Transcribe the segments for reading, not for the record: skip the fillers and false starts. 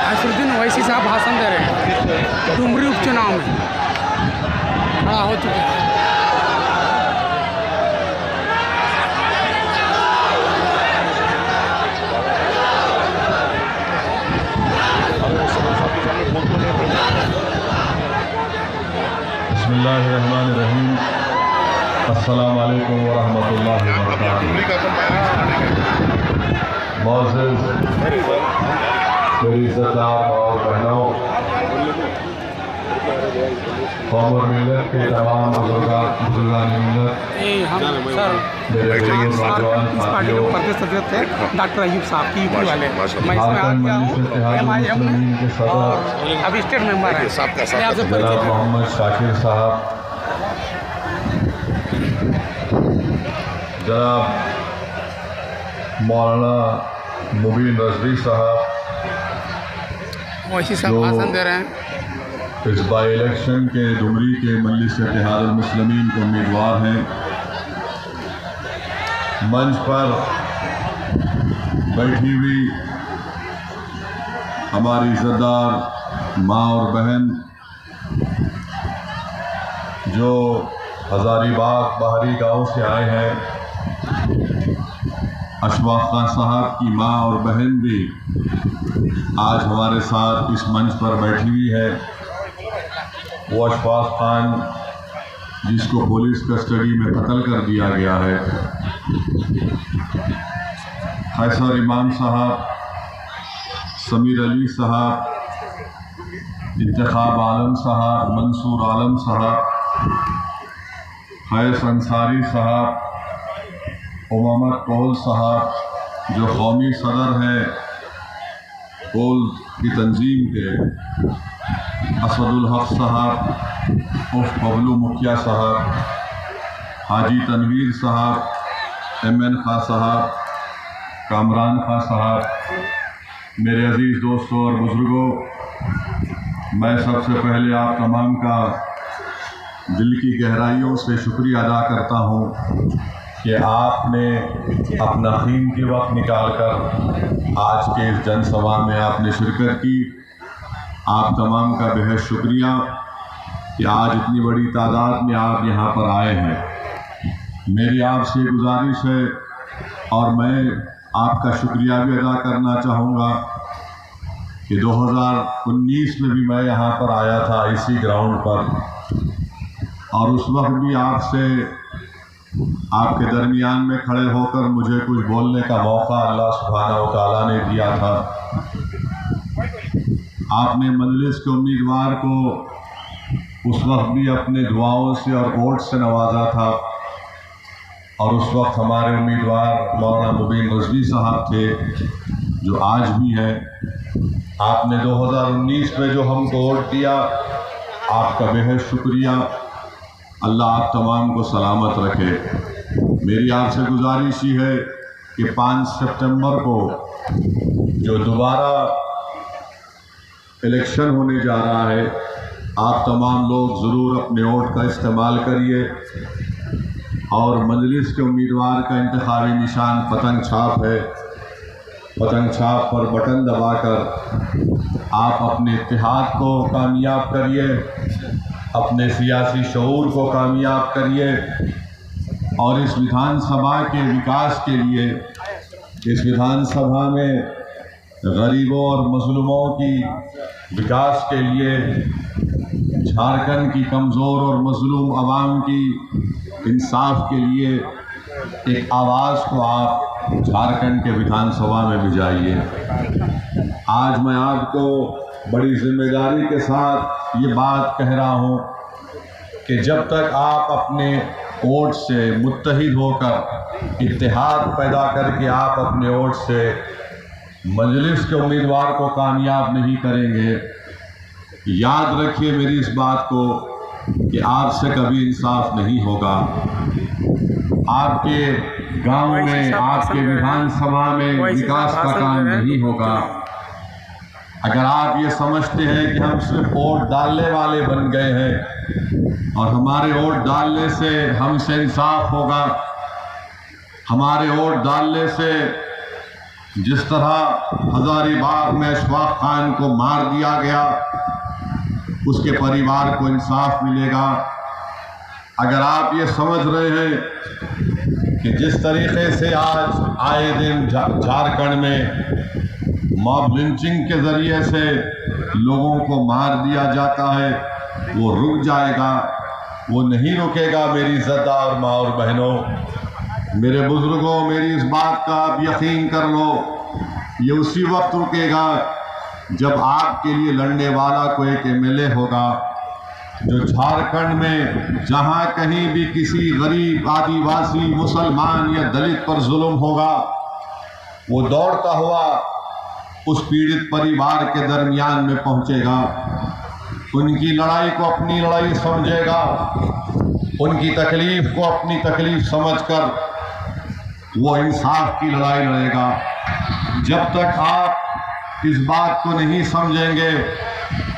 असरुद्दीन ओवैसी साहब भाषण दे रहे हैं डुमरी उपचुनाव में, खड़ा हो चुके हैं। बिस्मिल्लाहिर्रहमानिर्रहीम। अस्सलाम वालेकुम व रहमतुल्लाहि व बरकातुहू। मौजूद मेरी इज़्ज़तदार और बहनों, कौम और मिल्लत के तमाम बुजुर्गान मिल्लत, मेरे इस पार्टी के प्रदेश सदस्य थे डॉक्टर अयूब साहब की यूपी वाले, मैं इसमें आ गया हूँ MIM में और अभी स्टेट मेंबर हैं। जनाब मोहम्मद शाकिर साहब, जनाब मौलाना मुबीन रजवी साहब ओवैसी साहब भाषण दे रहे हैं। इस बाई इलेक्शन के डुमरी के मजलिस इत्तेहादुल मुस्लिमीन के उम्मीदवार हैं। मंच पर बैठी हुई हमारी इज़्ज़तदार माँ और बहन जो हज़ारीबाग बाहरी गांव से आए हैं, अशफाक खान साहब की माँ और बहन भी आज हमारे साथ इस मंच पर बैठी हुई है। वो अशफाक खान जिसको पुलिस कस्टडी में कत्ल कर दिया गया है, कैसर इमाम साहब, समीर अली साहब, इंतखाब आलम साहब, मंसूर आलम साहब, खैस अंसारी साहब, उमामत कौल साहब जो कौमी सदर हैं कौल की तंजीम के, असदुल हक साहब उर्फ बबलू मुखिया साहब, हाजी तनवीर साहब, MN खां साहब, कामरान खां साहब, मेरे अजीज़ दोस्तों और बुज़ुर्गों, मैं सबसे पहले आप तमाम का दिल की गहराइयों से शुक्रिया अदा करता हूँ कि आपने अपना कीमती वक्त निकालकर आज के इस जनसभा में आपने शिरकत की। आप तमाम का बेहद शुक्रिया कि आज इतनी बड़ी तादाद में आप यहाँ पर आए हैं। मेरी आपसे गुजारिश है और मैं आपका शुक्रिया भी अदा करना चाहूँगा कि 2019 में भी मैं यहाँ पर आया था इसी ग्राउंड पर, और उस वक्त भी आपसे आपके दरमियान में खड़े होकर मुझे कुछ बोलने का मौका अल्लाह सुब्हानहू व तआला ने दिया था। आपने मजलिस के उम्मीदवार को उस वक्त भी अपने दुआओं से और वोट से नवाजा था, और उस वक्त हमारे उम्मीदवार मौलाना मुबीन रजवी साहब थे जो आज भी हैं। आपने 2019 में जो हमको वोट दिया, आपका बेहद शुक्रिया। अल्लाह आप तमाम को सलामत रखे। मेरी आपसे गुजारिश ही है कि 5 सितंबर को जो दोबारा इलेक्शन होने जा रहा है, आप तमाम लोग ज़रूर अपने वोट का इस्तेमाल करिए और मजलिस के उम्मीदवार का इंतखाबी निशान पतंग छाप है। पतंग छाप पर बटन दबाकर आप अपने इत्तेहाद को कामयाब करिए, अपने सियासी शऊर को कामयाब करिए और इस विधानसभा के विकास के लिए, इस विधानसभा में गरीबों और मजलूमों की विकास के लिए, झारखंड की कमज़ोर और मजलूम आवाम की इंसाफ के लिए एक आवाज़ को आप झारखंड के विधानसभा में भिजाइए। आज मैं आपको बड़ी जिम्मेदारी के साथ ये बात कह रहा हूँ कि जब तक आप अपने वोट से मुत्तहिद होकर इत्तेहाद पैदा करके आप अपने वोट से मजलिस के उम्मीदवार को कामयाब नहीं करेंगे, याद रखिए मेरी इस बात को कि आपसे कभी इंसाफ नहीं होगा। आपके गांव में, आपके विधानसभा में विकास का काम नहीं होगा। अगर आप ये समझते हैं कि हम सिर्फ वोट डालने वाले बन गए हैं और हमारे वोट डालने से हमसे इंसाफ होगा, हमारे वोट डालने से जिस तरह हजारीबाग में अशफाक खान को मार दिया गया, उसके परिवार को इंसाफ मिलेगा। अगर आप ये समझ रहे हैं कि जिस तरीके से आज आए दिन झारखंड में मॉब लिंचिंग के ज़रिए से लोगों को मार दिया जाता है, वो रुक जाएगा, वो नहीं रुकेगा। मेरी ज़दा और माँ और बहनों, मेरे बुजुर्गों, मेरी इस बात का आप यकीन कर लो, ये उसी वक्त रुकेगा जब आपके लिए लड़ने वाला कोई एक एमएलए होगा जो झारखंड में जहां कहीं भी किसी गरीब, आदिवासी, मुसलमान या दलित पर जुल्म होगा, वो दौड़ता हुआ उस पीड़ित परिवार के दरमियान में पहुंचेगा, उनकी लड़ाई को अपनी लड़ाई समझेगा, उनकी तकलीफ को अपनी तकलीफ समझकर वो इंसाफ की लड़ाई लड़ेगा। जब तक आप इस बात को नहीं समझेंगे,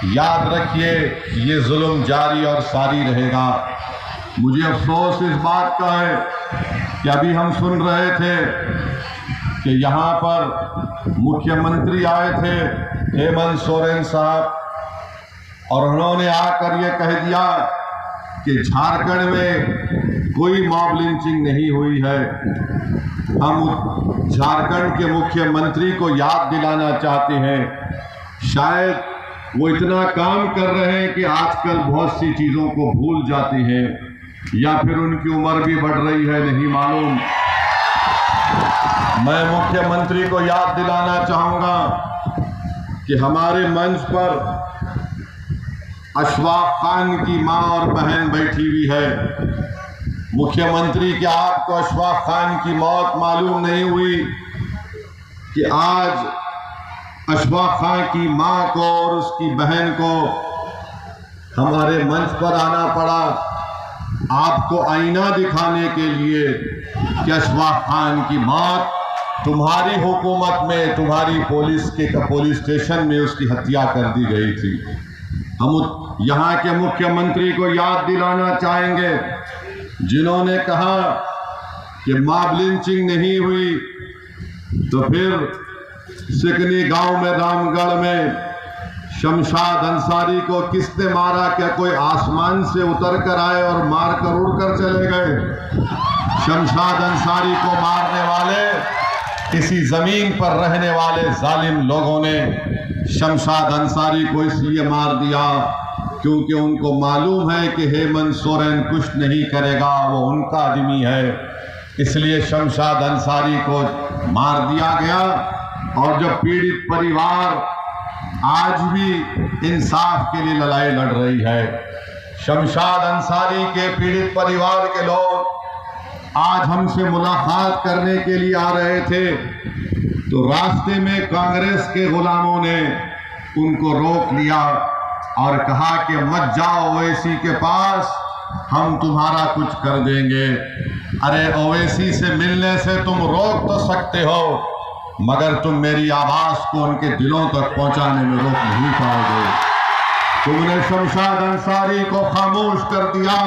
याद रखिए ये जुल्म जारी और सारी रहेगा। मुझे अफसोस इस बात का है कि अभी हम सुन रहे थे कि यहाँ पर मुख्यमंत्री आए थे हेमंत सोरेन साहब, और उन्होंने आकर ये कह दिया कि झारखंड में कोई मॉब लिंचिंग नहीं हुई है। हम झारखंड के मुख्यमंत्री को याद दिलाना चाहते हैं, शायद वो इतना काम कर रहे हैं कि आजकल बहुत सी चीज़ों को भूल जाते हैं, या फिर उनकी उम्र भी बढ़ रही है, नहीं मालूम। मैं मुख्यमंत्री को याद दिलाना चाहूँगा कि हमारे मंच पर अशफाक खान की माँ और बहन बैठी हुई है। मुख्यमंत्री, क्या आपको अशफाक खान की मौत मालूम नहीं हुई कि आज अशफाक खान की माँ को और उसकी बहन को हमारे मंच पर आना पड़ा आपको आईना दिखाने के लिए कि अशफाक खान की मौत तुम्हारी हुकूमत में, तुम्हारी पुलिस स्टेशन में उसकी हत्या कर दी गई थी। हम यहाँ के मुख्यमंत्री को याद दिलाना चाहेंगे जिन्होंने कहा कि मॉब लिंचिंग नहीं हुई, तो फिर सिकनी गांव में, रामगढ़ में शमशाद अंसारी को किसने मारा? क्या कोई आसमान से उतर कर आए और मार कर उड़ कर चले गए? शमशाद अंसारी को मारने वाले किसी जमीन पर रहने वाले जालिम लोगों ने शमशाद अंसारी को इसलिए मार दिया क्योंकि उनको मालूम है कि हेमंत सोरेन कुछ नहीं करेगा, वो उनका आदमी है, इसलिए शमशाद अंसारी को मार दिया गया। और जब पीड़ित परिवार आज भी इंसाफ के लिए लड़ाई लड़ रही है, शमशाद अंसारी के पीड़ित परिवार के लोग आज हमसे मुलाकात करने के लिए आ रहे थे, तो रास्ते में कांग्रेस के गुलामों ने उनको रोक लिया और कहा कि मत जाओ ओवैसी के पास, हम तुम्हारा कुछ कर देंगे। अरे ओवैसी से मिलने से तुम रोक तो सकते हो, मगर तुम मेरी आवाज को उनके दिलों तक पहुंचाने में रोक नहीं पाओगे। तुमने शमशाद अंसारी को खामोश कर दिया,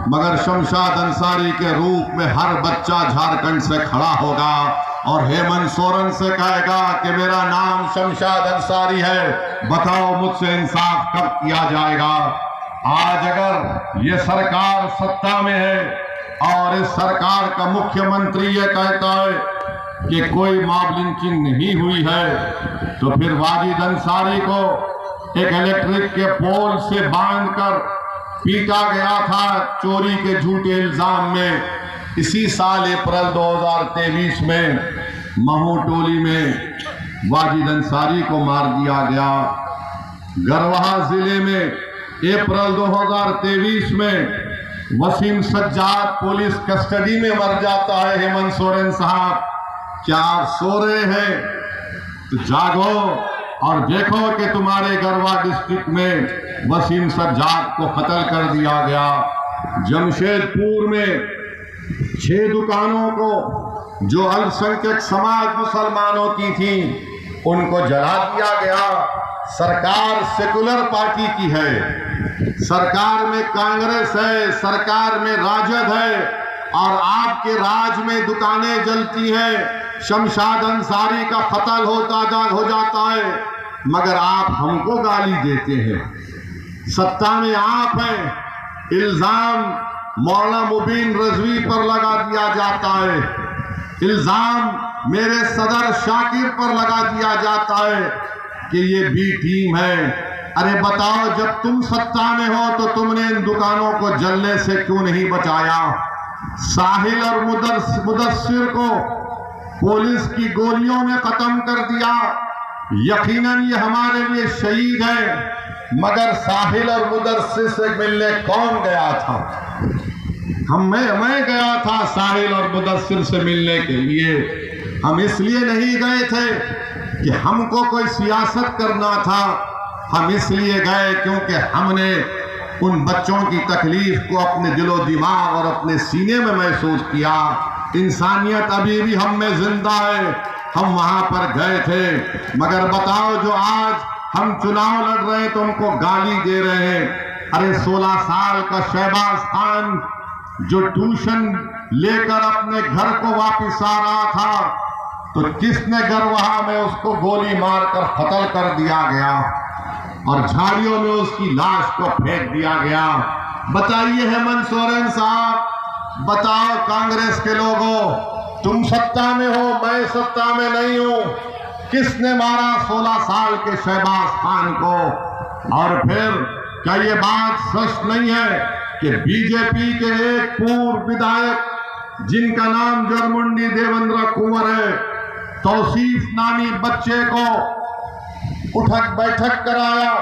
मगर शमशाद अंसारी के रूप में हर बच्चा झारखंड से खड़ा होगा और हेमंत सोरेन से कहेगा कि मेरा नाम शमशाद अंसारी है, बताओ मुझसे इंसाफ कब किया जाएगा। आज अगर ये सरकार सत्ता में है और इस सरकार का मुख्यमंत्री ये कहता है कि कोई मॉब लिंचिंग नहीं हुई है, तो फिर वाजिद अंसारी को एक इलेक्ट्रिक के पोल से बांधकर पीटा गया था चोरी के झूठे इल्जाम में। इसी साल अप्रैल 2023 में महू टोली में वाजिद अंसारी को मार दिया गया। गरवाहा जिले में अप्रैल 2023 में वसीम सज्जाद पुलिस कस्टडी में मर जाता है। हेमंत सोरेन साहब, क्या आप सो रहे हैं? तो जागो और देखो कि तुम्हारे गरवा डिस्ट्रिक्ट में वसीम सज्जाद को कत्ल कर दिया गया। जमशेदपुर में 6 दुकानों को जो अल्पसंख्यक समाज मुसलमानों की थी उनको जला दिया गया। सरकार सेकुलर पार्टी की है, सरकार में कांग्रेस है, सरकार में राजद है, और आपके राज में दुकानें जलती हैं। शमशाद अंसारी का कत्ल हो जाता है, मगर आप हमको गाली देते हैं। सत्ता में आप हैं, इल्जाम मौलाना मुबीन रजवी पर लगा दिया जाता है, इल्जाम मेरे सदर शाकिर पर लगा दिया जाता है कि ये बी टीम है। अरे बताओ, जब तुम सत्ता में हो तो तुमने इन दुकानों को जलने से क्यों नहीं बचाया? साहिल और मुदस्सिर को पुलिस की गोलियों में खत्म कर दिया। यकीनन ये हमारे लिए शहीद है, मगर साहिल और मुदस्सिर से मिलने कौन गया था? मैं गया था साहिल और मुदस्सिर से मिलने के लिए। हम इसलिए नहीं गए थे कि हमको कोई सियासत करना था, हम इसलिए गए क्योंकि हमने उन बच्चों की तकलीफ को अपने दिलो दिमाग और अपने सीने में महसूस किया। इंसानियत अभी भी हम में जिंदा है, हम वहां पर गए थे। मगर बताओ, जो आज हम चुनाव लड़ रहे हैं तो उनको गाली दे रहे हैं। अरे 16 साल का शहबाज खान जो ट्यूशन लेकर अपने घर को वापस आ रहा था, तो किसने गरवाहा में उसको गोली मारकर कत्ल कर दिया गया और झाड़ियों में उसकी लाश को फेंक दिया गया। बताइए हेमंत सोरेन साहब, बताओ कांग्रेस के लोगों, तुम सत्ता में हो, मैं सत्ता में नहीं हूं, किसने मारा 16 साल के शहबाज खान को? और फिर क्या ये बात सच नहीं है कि बीजेपी के एक पूर्व विधायक जिनका नाम जरमुंडी देवेंद्र कुंवर है, तौसीफ नामी बच्चे को उठक बैठक कराया,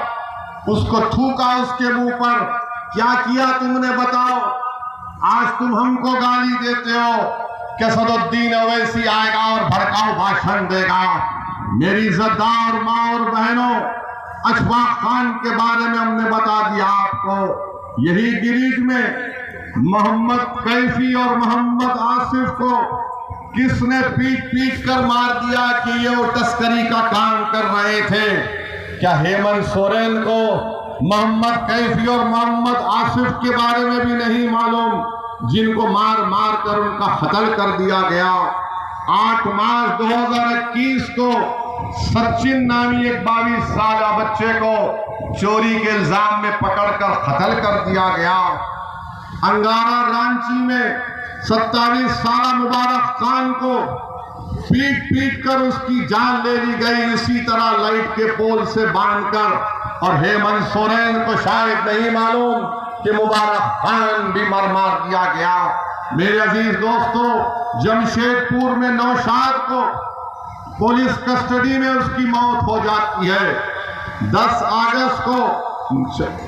उसको थूका उसके मुंह पर? क्या किया तुमने बताओ? आज तुम हमको गाली देते हो कि सदुद्दीन ओवैसी आएगा और भड़काऊ भाषण देगा। मेरी इज्जतदार माँ और बहनों, अशफाक खान के बारे में हमने बता दिया आपको। यही गिरीज में मोहम्मद कैफी और मोहम्मद आसिफ को किसने पीट कर मार दिया कि ये वो तस्करी का काम कर रहे थे? क्या हेमंत सोरेन को मोहम्मद कैफी और मोहम्मद आसिफ के बारे में भी नहीं मालूम, जिनको मार मार कर उनका कत्ल कर दिया गया? 8 मार्च 2021 को सचिन नामी एक 22 साल बच्चे को चोरी के इल्जाम में पकड़कर कत्ल कर दिया गया। अंगारा रांची में 27 साल मुबारक खान को पीट कर उसकी जान ले ली गई, इसी तरह लाइट के पोल से बांधकर। और हेमंत सोरेन को शायद नहीं मालूम कि मुबारक खान भी मार दिया गया। मेरे अजीज दोस्तों, जमशेदपुर में नौशाद को पुलिस कस्टडी में उसकी मौत हो जाती है। 10 अगस्त को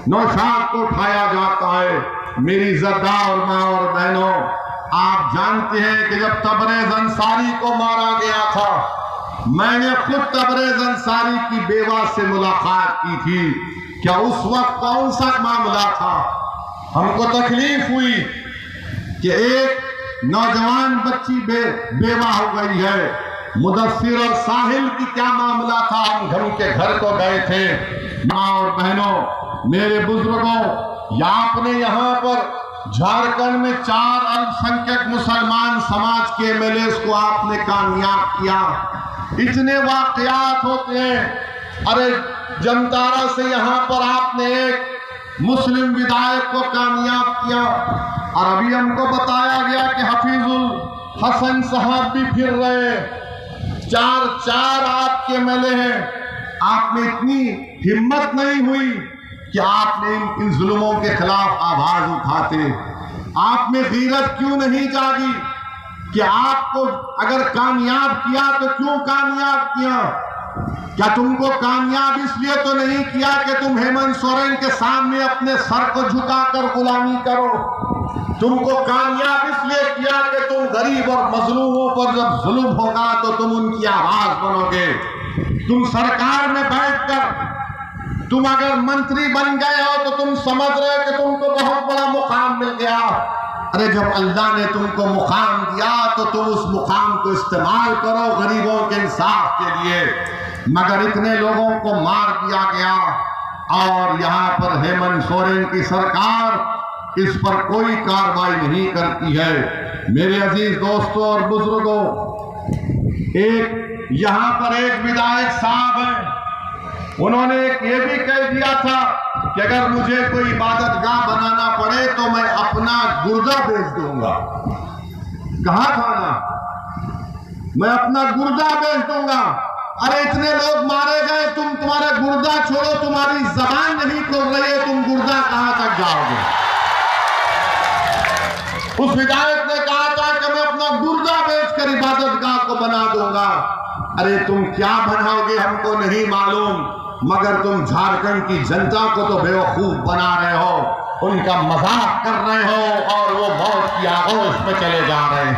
नौशाद को उठाया जाता है। मेरी इज्जतदार माँ और बहनों, आप जानते हैं कि जब तबरेज अंसारी को मारा गया था, मैंने खुद तबरेज अंसारी की बेवा से मुलाकात की थी। क्या उस वक्त कौन सा मामला था? हमको तकलीफ हुई कि एक नौजवान बच्ची बेवा हो गई है। मुदस्सिर और साहिल की क्या मामला था? हम उनके घर को गए थे। माँ और बहनों, मेरे बुजुर्गों, आपने यहाँ पर झारखंड में 4 अल्पसंख्यक मुसलमान समाज के एमएलए को आपने कामयाब किया। इतने वाकयात होते हैं। अरे जमतारा से यहाँ पर आपने एक मुस्लिम विधायक को कामयाब किया, और अभी हमको बताया गया कि हफीजुल हसन साहब भी फिर रहे। 4 आपके एमएलए हैं। आप में इतनी हिम्मत नहीं हुई कि आपने इन जुल्मों के खिलाफ आवाज उठाते? आप में गीरत क्यों नहीं जागी कि आपको अगर कामयाब किया तो क्यों कामयाब किया? क्या तुमको कामयाब इसलिए तो नहीं किया कि तुम हेमंत सोरेन के सामने अपने सर को झुकाकर गुलामी करो? तुमको कामयाब इसलिए किया कि तुम गरीब और मजलूमों पर जब जुल्म होगा तो तुम उनकी आवाज बनोगे। तुम सरकार में बैठकर तुम अगर मंत्री बन गए हो तो तुम समझ रहे हो कि तुमको बहुत बड़ा मुकाम मिल गया। अरे जब अल्लाह ने तुमको मुकाम दिया तो तुम उस मुकाम को इस्तेमाल करो गरीबों के इंसाफ के लिए। मगर इतने लोगों को मार दिया गया और यहाँ पर हेमंत सोरेन की सरकार इस पर कोई कार्रवाई नहीं करती है। मेरे अजीज दोस्तों और बुजुर्गों, एक यहां पर एक विधायक साहब हैं, उन्होंने ये भी कह दिया था कि अगर मुझे कोई इबादतगाह बनाना पड़े तो मैं अपना गुर्दा बेच दूंगा। कहा था ना, मैं अपना गुर्दा बेच दूंगा। अरे इतने लोग मारे गए, तुम्हारा गुर्दा छोड़ो, तुम्हारी जबान नहीं खुल रही है, तुम गुर्दा कहां तक जाओगे। उस विधायक ने कहा था कि मैं अपना गुर्दा बेचकर इबादतगाह को बना दूंगा। अरे तुम क्या बनाओगे हमको नहीं मालूम, मगर तुम झारखंड की जनता को तो बेवकूफ बना रहे हो, उनका मजाक कर रहे हो और वो मौत की आगोश में चले जा रहे हैं।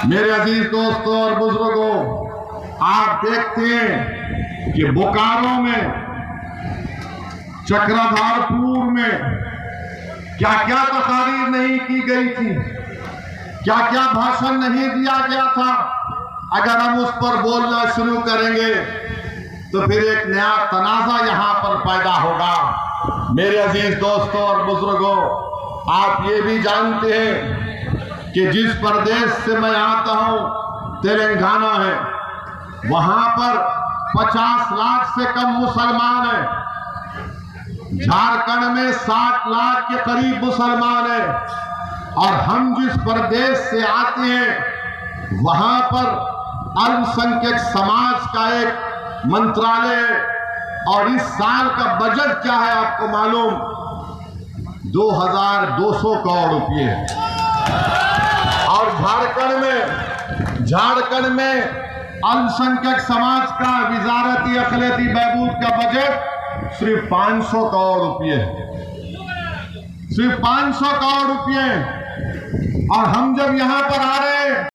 मेरे अजीज दोस्तों और बुजुर्गों, आप देखते हैं कि बोकारो में, चक्रधरपुर में क्या क्या तकारीर नहीं की गई थी, क्या क्या भाषण नहीं दिया गया था। अगर हम उस पर बोलना शुरू करेंगे तो फिर एक नया तनाजा यहां पर पैदा होगा। मेरे अजीज दोस्तों और बुजुर्गों, आप ये भी जानते हैं कि जिस प्रदेश से मैं आता हूं, तेलंगाना है, वहां पर 50 लाख से कम मुसलमान हैं। झारखंड में 60 लाख के करीब मुसलमान हैं। और हम जिस प्रदेश से आते हैं वहां पर अल्पसंख्यक समाज का एक मंत्रालय है, और इस साल का बजट क्या है आपको मालूम? 2200 करोड़ रुपए है। और झारखंड में अल्पसंख्यक समाज का विजारती अखिलती बहबूद का बजट सिर्फ 500 करोड़ रुपए है, सिर्फ 500 करोड़ रुपए। और हम जब यहां पर आ रहे हैं